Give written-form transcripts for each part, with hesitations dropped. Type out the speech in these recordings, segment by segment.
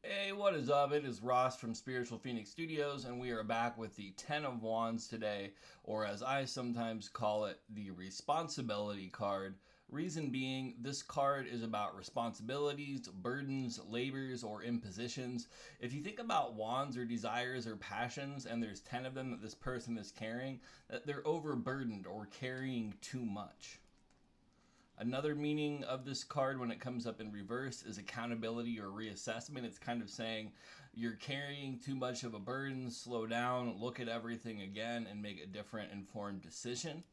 Hey, what is up? It is Ross from Spiritual Phoenix Studios, and we are back with the Ten of Wands today, or as I sometimes call it, the Responsibility card. Reason being, this card is about responsibilities, burdens, labors, or impositions. If you think about wands or desires or passions, and there's 10 of them that this person is carrying, that they're overburdened or carrying too much. Another meaning of this card when it comes up in reverse is accountability or reassessment. It's kind of saying you're carrying too much of a burden, slow down, look at everything again, and make a different informed decision.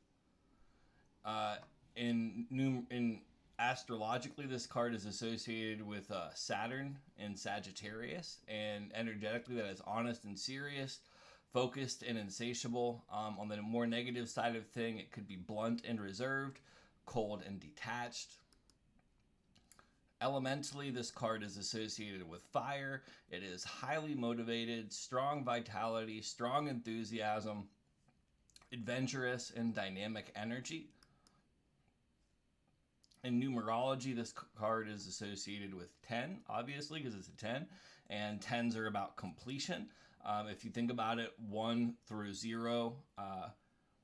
Uh, in astrologically, this card is associated with Saturn and Sagittarius, and energetically, that is honest and serious, focused and insatiable. On the more negative side of thing, it could be blunt and reserved, cold and detached. Elementally, this card is associated with fire. It is highly motivated, strong vitality, strong enthusiasm, adventurous, and dynamic energy. In numerology, this card is associated with 10, obviously, because it's a 10, and 10s are about completion. If you think about it, 1 through 0,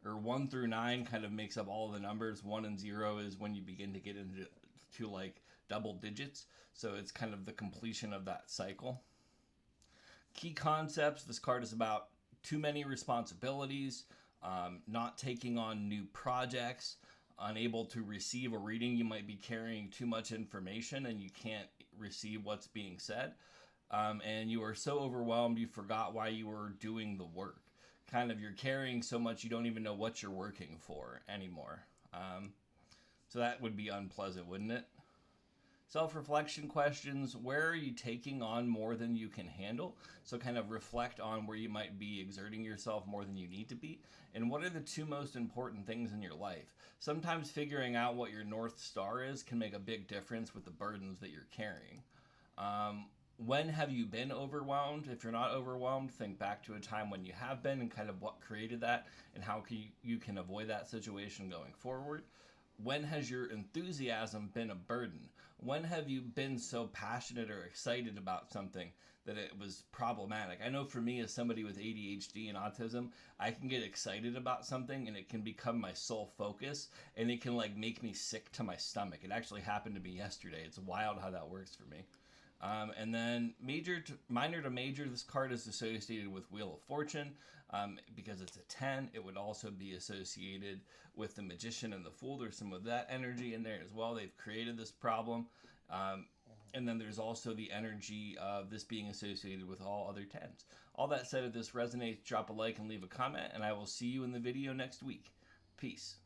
or 1 through 9 kind of makes up all of the numbers. 1 and 0 is when you begin to get into like double digits. So it's kind of the completion of that cycle. Key concepts, this card is about too many responsibilities, not taking on new projects, unable to receive a reading. You might be carrying too much information and you can't receive what's being said. And you are so overwhelmed you forgot why you were doing the work. Kind of you're carrying so much you don't even know what you're working for anymore. So that would be unpleasant, wouldn't it? Self-reflection questions: where are you taking on more than you can handle? So kind of reflect on where you might be exerting yourself more than you need to be, and what are the two most important things in your life. Sometimes figuring out what your North Star is can make a big difference with the burdens that you're carrying. When have you been overwhelmed? If you're not overwhelmed, think back to a time when you have been and kind of what created that and how you can avoid that situation going forward. When has your enthusiasm been a burden? When have you been so passionate or excited about something that it was problematic? I know for me, as somebody with ADHD and autism, I can get excited about something and it can become my sole focus, and it can like make me sick to my stomach. It actually happened to me yesterday. It's wild how that works for me. And then minor to major, this card is associated with Wheel of Fortune. Because it's a 10, it would also be associated with the Magician and the Fool. There's some of that energy in there as well. They've created this problem. And then there's also the energy of this being associated with all other 10s. All that said, if this resonates, drop a like and leave a comment, and I will see you in the video next week. Peace.